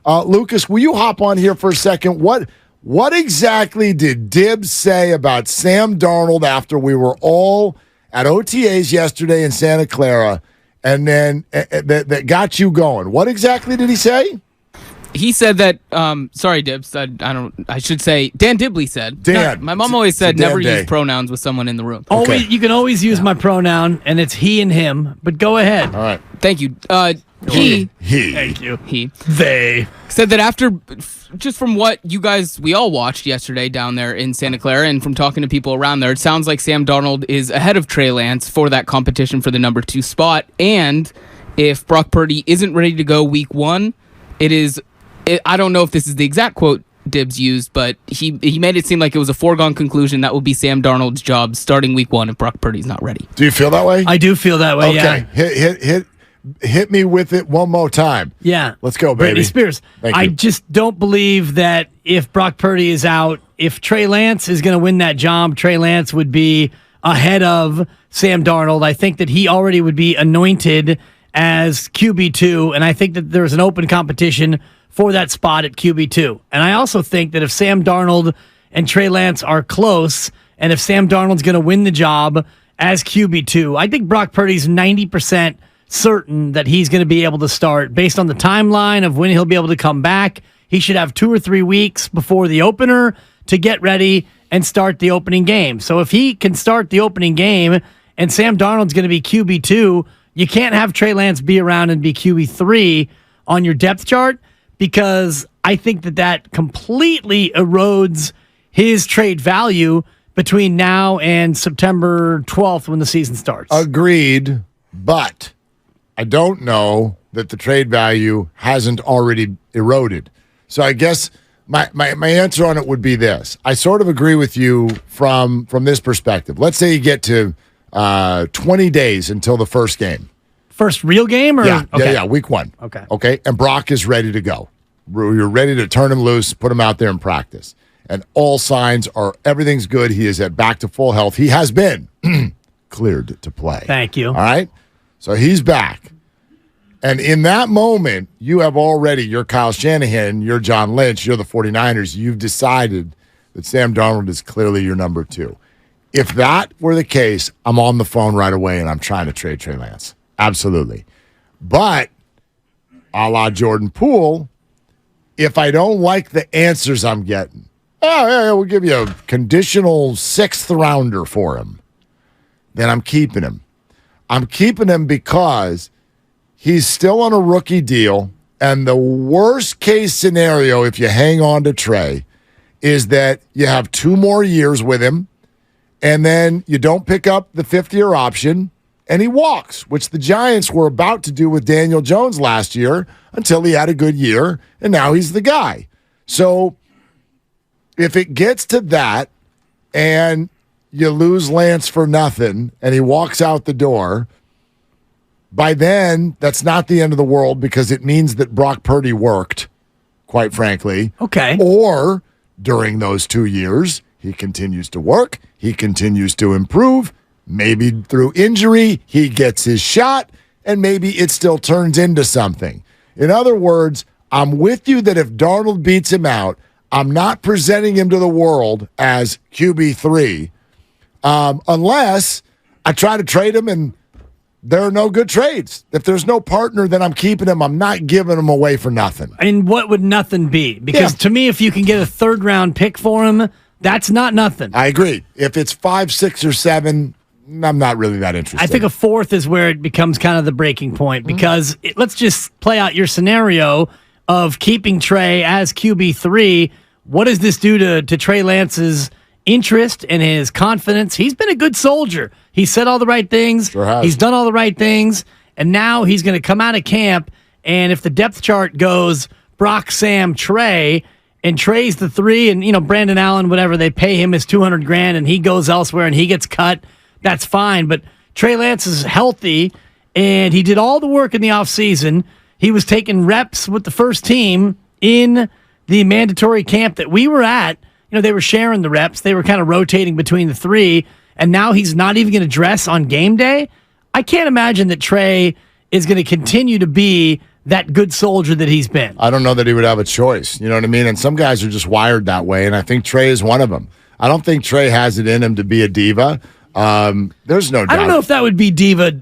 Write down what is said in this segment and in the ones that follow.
Lucas, will you hop on here for a second? What exactly did Dibs say about Sam Darnold after we were all at OTAs yesterday in Santa Clara, and then that got you going? What exactly did he say? He said that, sorry, Dibs, I should say, Dan Dibley said. Dan. My mom always said never Day. use pronouns with someone in the room. Okay. You can always use my pronoun, and it's he and him, but go ahead. All right. Thank you. He. Thank you. He. They. Said that after, just from what we all watched yesterday down there in Santa Clara and from talking to people around there, it sounds like Sam Darnold is ahead of Trey Lance for that competition for the number 2 spot. And if Brock Purdy isn't ready to go week 1, I don't know if this is the exact quote Dibs used, but he made it seem like it was a foregone conclusion that would be Sam Darnold's job starting week 1 if Brock Purdy's not ready. Do you feel that way? I do feel that way, okay. yeah. Hit me with it one more time. Yeah. Let's go, baby. Britney Spears. I just don't believe that if Brock Purdy is out, if Trey Lance is going to win that job, Trey Lance would be ahead of Sam Darnold. I think that he already would be anointed as QB2, and I think that there's an open competition for that spot at QB2. And I also think that if Sam Darnold and Trey Lance are close, and if Sam Darnold's going to win the job as QB2, I think Brock Purdy's 90% certain that he's going to be able to start based on the timeline of when he'll be able to come back. He should have 2 or 3 weeks before the opener to get ready and start the opening game. So if he can start the opening game and Sam Darnold's going to be QB2, you can't have Trey Lance be around and be QB3 on your depth chart, because I think that completely erodes his trade value between now and September 12th when the season starts. Agreed, but I don't know that the trade value hasn't already eroded. So I guess my answer on it would be this. I sort of agree with you from this perspective. Let's say you get to 20 days until the first game. First real game? Or? Yeah, week 1. Okay, and Brock is ready to go. You're ready to turn him loose, put him out there in practice. And all signs are everything's good. He is back to full health. He has been cleared to play. Thank you. All right? So he's back. And in that moment, you have already, you're Kyle Shanahan, you're John Lynch, you're the 49ers. You've decided that Sam Darnold is clearly your number 2. If that were the case, I'm on the phone right away and I'm trying to trade Trey Lance. Absolutely. But, a la Jordan Poole, if I don't like the answers I'm getting, we'll give you a conditional 6th rounder for him, then I'm keeping him. I'm keeping him because he's still on a rookie deal, and the worst case scenario, if you hang on to Trey, is that you have 2 more years with him, and then you don't pick up the 5th-year option, and he walks, which the Giants were about to do with Daniel Jones last year until he had a good year, and now he's the guy. So if it gets to that and you lose Lance for nothing and he walks out the door, by then that's not the end of the world, because it means that Brock Purdy worked, quite frankly. Okay. Or during those 2 years, he continues to work, he continues to improve. Maybe through injury, he gets his shot, and maybe it still turns into something. In other words, I'm with you that if Darnold beats him out, I'm not presenting him to the world as QB3 unless I try to trade him and there are no good trades. If there's no partner, then I'm keeping him. I'm not giving him away for nothing. And what would nothing be? Because to me, if you can get a 3rd-round pick for him, that's not nothing. I agree. If it's 5, 6, or 7, I'm not really that interested. I think a 4th is where it becomes kind of the breaking point, because let's just play out your scenario of keeping Trey as QB3. What does this do to Trey Lance's interest and his confidence? He's been a good soldier. He said all the right things. Sure has. He's done all the right things. And now he's going to come out of camp, and if the depth chart goes Brock, Sam, Trey, and Trey's the 3, and Brandon Allen, whatever, they pay him his $200,000 and he goes elsewhere and he gets cut, that's fine. But Trey Lance is healthy, and he did all the work in the offseason. He was taking reps with the first team in the mandatory camp that we were at. They were sharing the reps. They were kind of rotating between the 3, and now he's not even going to dress on game day. I can't imagine that Trey is going to continue to be that good soldier that he's been. I don't know that he would have a choice. You know what I mean? And some guys are just wired that way, and I think Trey is one of them. I don't think Trey has it in him to be a diva. There's no doubt. I don't know if that would be diva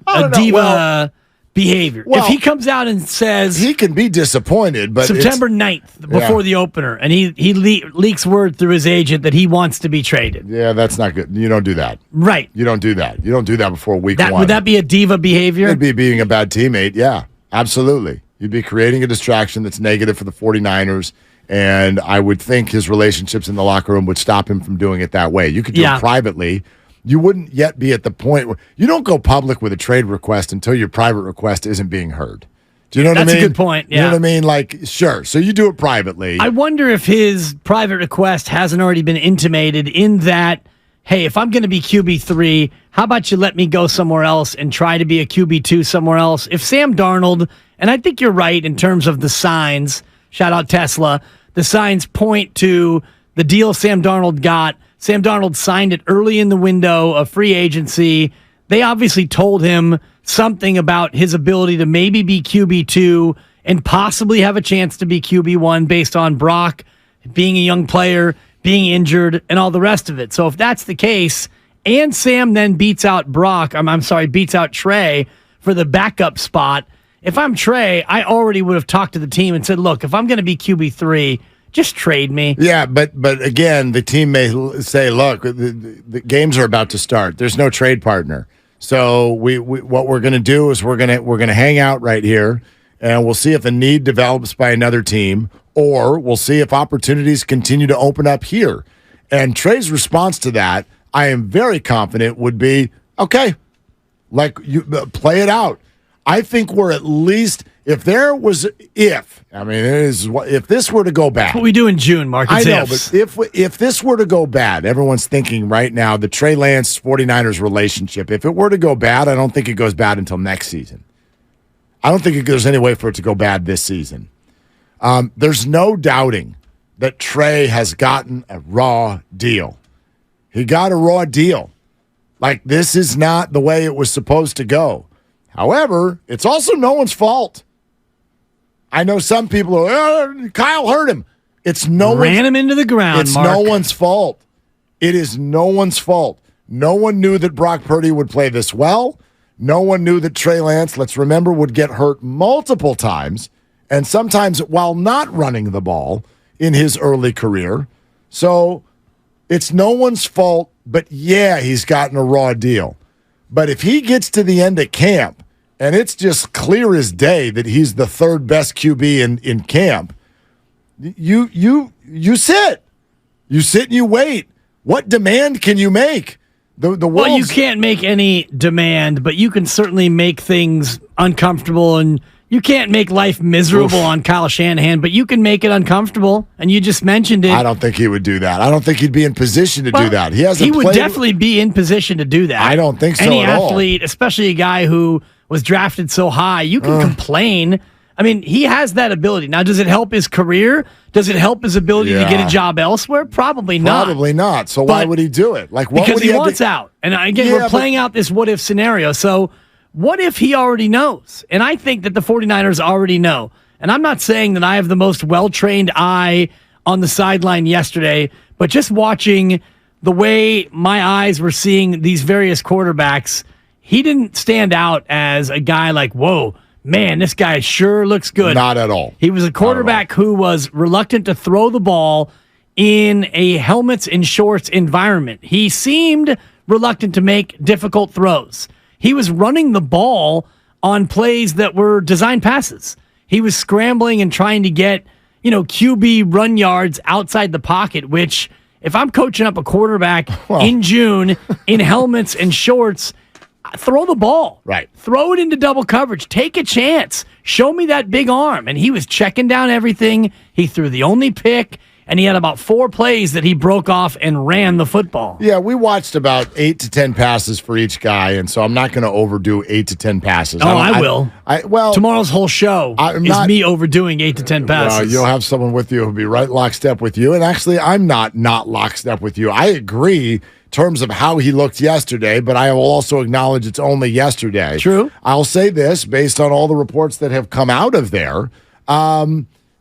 behavior. If he comes out and says he can be disappointed, but September 9th before the opener, and he leaks word through his agent that he wants to be traded. Yeah, that's not good. You don't do that. Right. You don't do that. You don't do that before week one. Would that be a diva behavior? It'd be being a bad teammate. Yeah, absolutely. You'd be creating a distraction that's negative for the 49ers, and I would think his relationships in the locker room would stop him from doing it that way. You could do it privately. You wouldn't yet be at the point where you don't go public with a trade request until your private request isn't being heard. Do you know what I mean? That's a good point. Yeah. You know what I mean? Like, sure. So you do it privately. I wonder if his private request hasn't already been intimated in that, hey, if I'm going to be QB3, how about you let me go somewhere else and try to be a QB2 somewhere else? If Sam Darnold, and I think you're right in terms of the signs, shout out Tesla, the signs point to the deal Sam Darnold got. Sam Darnold signed it early in the window of free agency. They obviously told him something about his ability to maybe be QB2 and possibly have a chance to be QB1 based on Brock being a young player, being injured, and all the rest of it. So if that's the case, and Sam then beats out Trey for the backup spot, if I'm Trey, I already would have talked to the team and said, look, if I'm going to be QB3, just trade me. Yeah, but again, the team may say, look, the games are about to start. There's no trade partner. So what we're going to do is we're going to hang out right here, and we'll see if a need develops by another team, or we'll see if opportunities continue to open up here. And Trey's response to that, I am very confident, would be, okay, like you play it out. I think we're at least if this were to go bad. That's what we do in June, Mark. I know, but if this were to go bad, everyone's thinking right now the Trey Lance 49ers relationship. If it were to go bad, I don't think it goes bad until next season. I don't think there's any way for it to go bad this season. There's no doubting that Trey has gotten a raw deal. He got a raw deal. Like, this is not the way it was supposed to go. However, it's also no one's fault. I know some people are, Kyle hurt him. Ran him into the ground, It's Mark. no one's fault. It is no one's fault. No one knew that Brock Purdy would play this well. No one knew that Trey Lance, let's remember, would get hurt multiple times, and sometimes while not running the ball in his early career. So it's no one's fault, but yeah, he's gotten a raw deal. But if he gets to the end of camp, and it's just clear as day that he's the third best QB in camp, you sit. You sit and you wait. What demand can you make? Well, you can't make any demand, but you can certainly make things uncomfortable, and you can't make life miserable on Kyle Shanahan, but you can make it uncomfortable, and you just mentioned it. I don't think he would do that. I don't think he'd be in position to do that. He would definitely be in position to do that. I don't think so Any at all. athlete, especially a guy who was drafted so high, you can complain. I mean, he has that ability. Now, does it help his career? Does it help his ability to get a job elsewhere? Probably not. Probably not. So why would he do it? Like, what because would he wants out. And again, we're playing out this what-if scenario. So what if he already knows? And I think that the 49ers already know. And I'm not saying that I have the most well-trained eye on the sideline yesterday, but just watching the way my eyes were seeing these various quarterbacks, he didn't stand out as a guy like, whoa, man, this guy sure looks good. Not at all. He was a quarterback who was reluctant to throw the ball in a helmets and shorts environment. He seemed reluctant to make difficult throws. He was running the ball on plays that were designed passes. He was scrambling and trying to get, QB run yards outside the pocket, which if I'm coaching up a quarterback in June in helmets and shorts, throw the ball. Right. Throw it into double coverage. Take a chance. Show me that big arm. And he was checking down everything. He threw the only pick and he had about 4 plays that he broke off and ran the football. Yeah, we watched about 8 to 10 passes for each guy, and so I'm not going to overdo 8 to 10 passes. Oh, I will. Well, tomorrow's whole show is me overdoing 8 to 10 passes. Well, you'll have someone with you who'll be right lockstep with you, and actually, I'm not lockstep with you. I agree in terms of how he looked yesterday, but I will also acknowledge it's only yesterday. True. I'll say this, based on all the reports that have come out of there,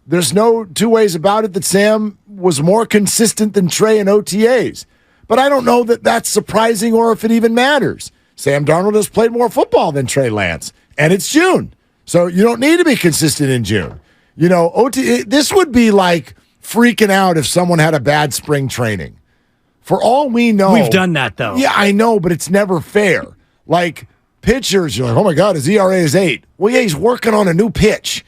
there's no two ways about it that Sam was more consistent than Trey in OTAs. But I don't know that that's surprising or if it even matters. Sam Darnold has played more football than Trey Lance, and it's June. So you don't need to be consistent in June. You know, this would be like freaking out if someone had a bad spring training. For all we know. We've done that, though. Yeah, I know, but it's never fair. Like, pitchers, you're like, oh my God, his ERA is 8. Well, yeah, he's working on a new pitch.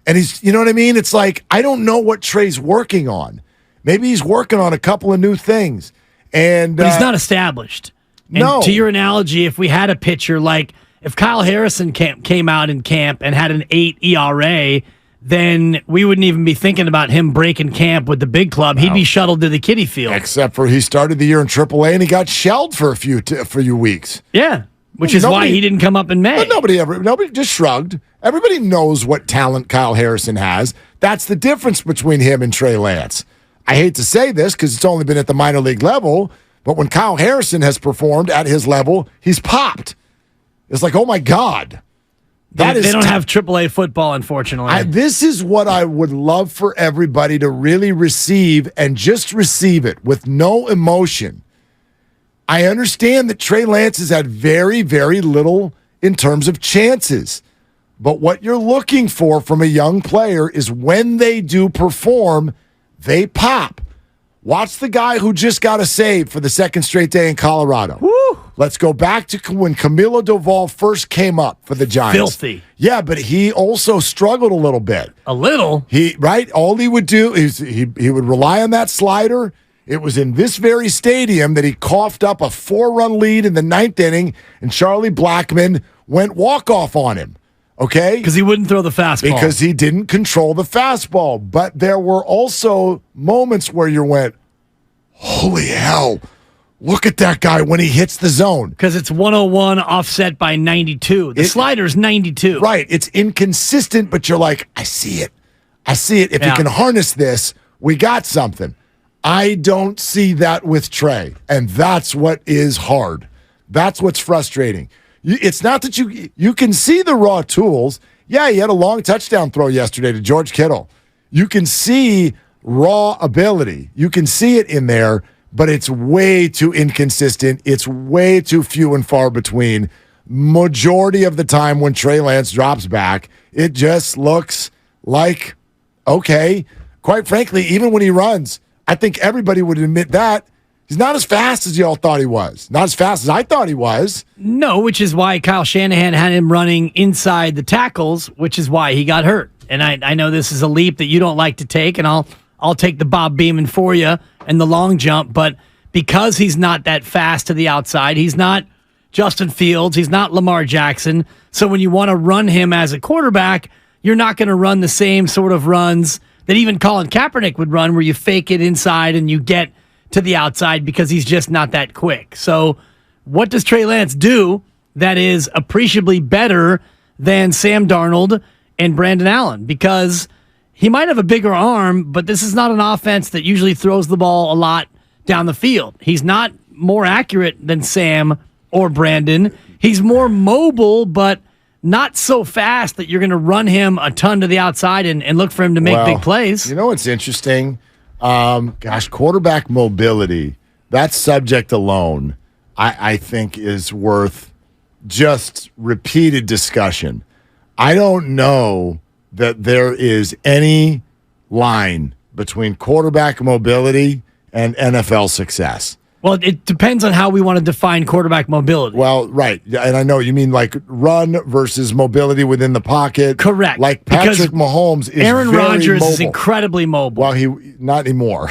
And he's, you know what I mean? It's like, I don't know what Trey's working on. Maybe he's working on a couple of new things. But he's not established. And no. To your analogy, if we had a pitcher, like if Kyle Harrison came out in camp and had an 8 ERA, then we wouldn't even be thinking about him breaking camp with the big club. He'd be shuttled to the kiddie field. Except for he started the year in AAA and he got shelled for a few weeks. Yeah. Which is why he didn't come up in May. But nobody just shrugged. Everybody knows what talent Kyle Harrison has. That's the difference between him and Trey Lance. I hate to say this because it's only been at the minor league level, but when Kyle Harrison has performed at his level, he's popped. It's like, oh my God. They don't have AAA football, unfortunately. This is what I would love for everybody to really receive and just receive it with no emotion. I understand that Trey Lance has had very, very little in terms of chances. But what you're looking for from a young player is when they do perform, they pop. Watch the guy who just got a save for the second straight day in Colorado. Woo. Let's go back to when Camilo Doval first came up for the Giants. Filthy. Yeah, but he also struggled a little bit. A little? All he would do is he would rely on that slider. It was in this very stadium that he coughed up a 4-run lead in the 9th inning, and Charlie Blackmon went walk-off on him, okay? Because he wouldn't throw the fastball. Because he didn't control the fastball. But there were also moments where you went, holy hell, look at that guy when he hits the zone. Because it's 101 offset by 92. The slider's 92. Right. It's inconsistent, but you're like, I see it. I see it. If you can harness this, we got something. I don't see that with Trey, and that's what is hard. That's what's frustrating. It's not that you can see the raw tools. Yeah, he had a long touchdown throw yesterday to George Kittle. You can see raw ability. You can see it in there, but it's way too inconsistent. It's way too few and far between. Majority of the time when Trey Lance drops back, it just looks like, okay, quite frankly, even when he runs, I think everybody would admit that he's not as fast as y'all thought he was. Not as fast as I thought he was. No, which is why Kyle Shanahan had him running inside the tackles, which is why he got hurt. And I know this is a leap that you don't like to take, and I'll take the Bob Beamon for you and the long jump, but because he's not that fast to the outside, he's not Justin Fields, he's not Lamar Jackson, so when you want to run him as a quarterback, you're not going to run the same sort of runs that even Colin Kaepernick would run, where you fake it inside and you get to the outside because he's just not that quick. So what does Trey Lance do that is appreciably better than Sam Darnold and Brandon Allen? Because he might have a bigger arm, but this is not an offense that usually throws the ball a lot down the field. He's not more accurate than Sam or Brandon. He's more mobile, but not so fast that you're going to run him a ton to the outside and look for him to make big plays. You know what's interesting? Quarterback mobility, that subject alone, I think is worth just repeated discussion. I don't know that there is any line between quarterback mobility and NFL success. Well, it depends on how we want to define quarterback mobility. Well, right. And I know you mean like run versus mobility within the pocket. Correct. Like Patrick Mahomes is Aaron very Rodgers mobile. is incredibly mobile. Well, not anymore.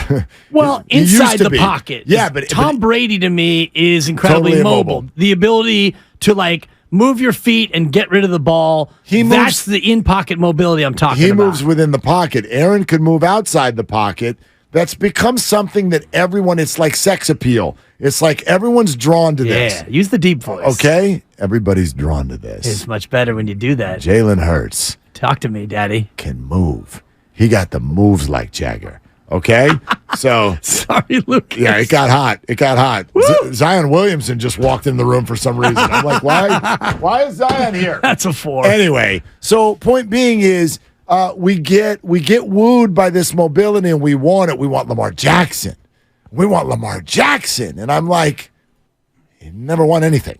Well, he used inside to the be. pocket. Yeah, but Tom Brady to me is incredibly Totally mobile. immobile. The ability to move your feet and get rid of the ball. That's the in-pocket mobility I'm talking about. He moves within the pocket. Aaron could move outside the pocket. that's become something that everyone, it's like sex appeal. It's like everyone's drawn to this. Yeah, use the deep voice. Okay? Everybody's drawn to this. It's much better when you do that. Jalen Hurts Talk to me, Daddy. can move. He got the moves like Jagger. Okay? So, Sorry, Lucas. yeah, it got hot. It got hot. Zion Williamson just walked in the room for some reason. I'm like, why is Zion here? That's a 4. Anyway, so point being is we get wooed by this mobility and we want it. We want Lamar Jackson. We want Lamar Jackson. And I'm like, he never won anything.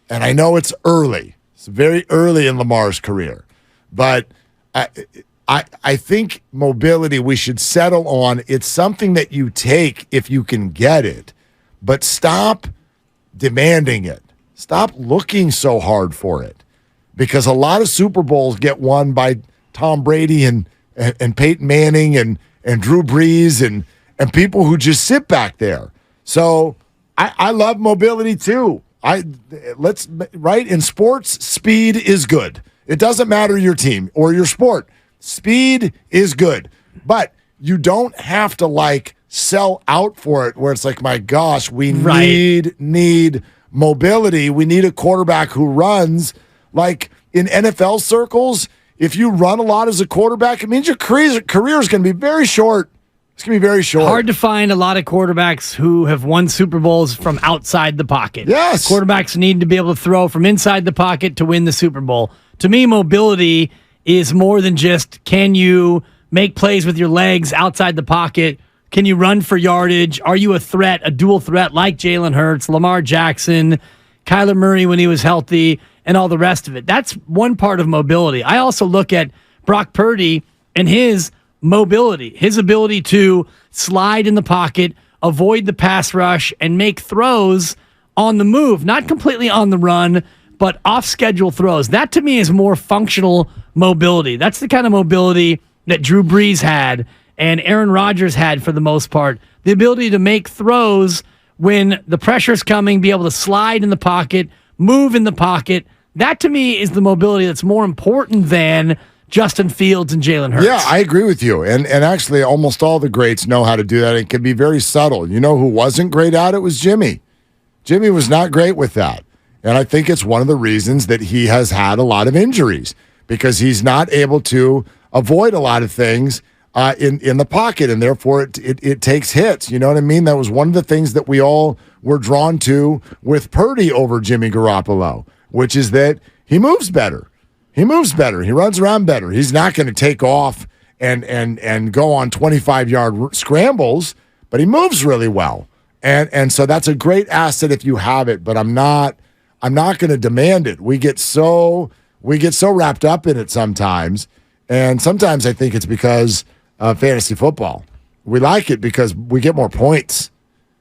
And I know it's early. It's very early in Lamar's career. But I think mobility we should settle on. It's something that you take if you can get it. But stop demanding it. Stop looking so hard for it. Because a lot of Super Bowls get won by Tom Brady and Peyton Manning and Drew Brees and people who just sit back there. So I love mobility too. Right in sports, speed is good. It doesn't matter your team or your sport. Speed is good. But you don't have to sell out for it where it's like, my gosh, we need mobility. We need a quarterback who runs. Like in NFL circles, if you run a lot as a quarterback, it means your career is going to be very short. It's going to be very short. Hard to find a lot of quarterbacks who have won Super Bowls from outside the pocket. Yes. Quarterbacks need to be able to throw from inside the pocket to win the Super Bowl. To me, mobility is more than just, can you make plays with your legs outside the pocket? Can you run for yardage? Are you a threat, a dual threat like Jalen Hurts, Lamar Jackson, Kyler Murray when he was healthy, and all the rest of it? That's one part of mobility. I also look at Brock Purdy and his mobility, his ability to slide in the pocket, avoid the pass rush, and make throws on the move, not completely on the run, but off-schedule throws. That, to me, is more functional mobility. That's the kind of mobility that Drew Brees had and Aaron Rodgers had for the most part. The ability to make throws when the pressure's coming, be able to slide in the pocket, move in the pocket. That, to me, is the mobility that's more important than Justin Fields and Jalen Hurts. Yeah, I agree with you. And actually, almost all the greats know how to do that. It can be very subtle. You know who wasn't great at it was Jimmy. Jimmy was not great with that. And I think it's one of the reasons that he has had a lot of injuries, because he's not able to avoid a lot of things in the pocket, and therefore it takes hits. You know what I mean? That was one of the things that we all were drawn to with Purdy over Jimmy Garoppolo, which is that he moves better. He moves better. He runs around better. He's not going to take off and go on 25-yard scrambles, but he moves really well. And so that's a great asset if you have it, but I'm not going to demand it. We get so wrapped up in it sometimes, and sometimes I think it's because of fantasy football. We like it because we get more points.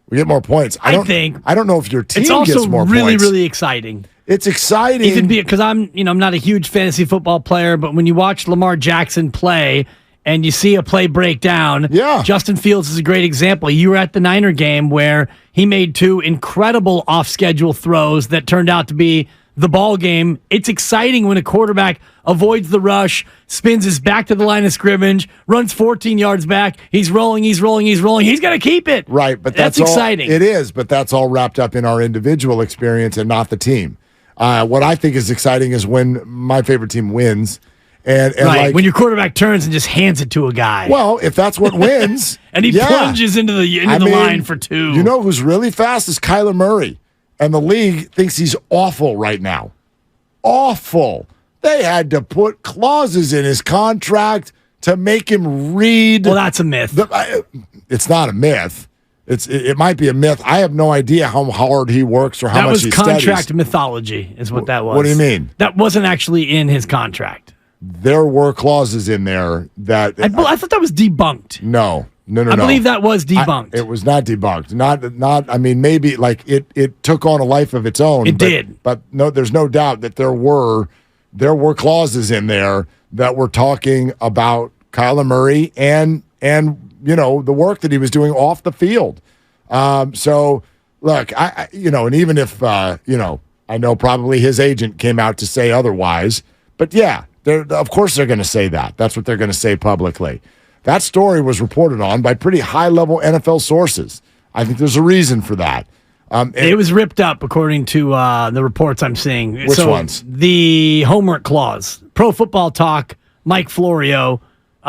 We get more points. I don't know if your team gets more points. It's also really, really exciting. It's exciting. Even because I'm not a huge fantasy football player, but when you watch Lamar Jackson play and you see a play break down, Justin Fields is a great example. You were at the Niner game where he made 2 incredible off-schedule throws that turned out to be the ball game. It's exciting when a quarterback avoids the rush, spins his back to the line of scrimmage, runs 14 yards back. He's rolling. He's going to keep it. Right, but that's exciting. It is, but that's all wrapped up in our individual experience and not the team. What I think is exciting is when my favorite team wins. And right, when your quarterback turns and just hands it to a guy. Well, if that's what wins. And he plunges into the line for 2. You know who's really fast is Kyler Murray. And the league thinks he's awful right now. Awful. They had to put clauses in his contract to make him read. Well, that's a myth. It's not a myth. It might be a myth. I have no idea how hard he works or how much he studies. That was contract mythology is what that was. What do you mean? That wasn't actually in his contract. There were clauses in there that... I thought that was debunked. No. I believe that was debunked. It was not debunked. Not. I mean, maybe like it took on a life of its own. It did. But no, there's no doubt that there were clauses in there that were talking about Kyler Murray and the work that he was doing off the field. So look, and even if I know probably his agent came out to say otherwise, but yeah, of course they're going to say that. That's what they're going to say publicly. That story was reported on by pretty high-level NFL sources. I think there's a reason for that. It was ripped up, according to the reports I'm seeing. Which ones? The homework clause. Pro Football Talk, Mike Florio,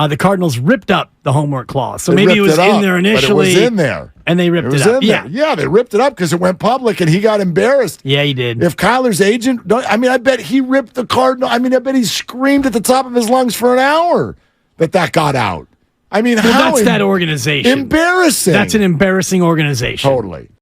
the Cardinals ripped up the homework clause. So maybe it was in there initially. But it was in there. And they ripped it up. Yeah, they ripped it up because it went public and he got embarrassed. Yeah, he did. If Kyler's agent, I bet he ripped the Cardinal. I bet he screamed at the top of his lungs for an hour that got out. How that's that organization. Embarrassing. That's an embarrassing organization. Totally.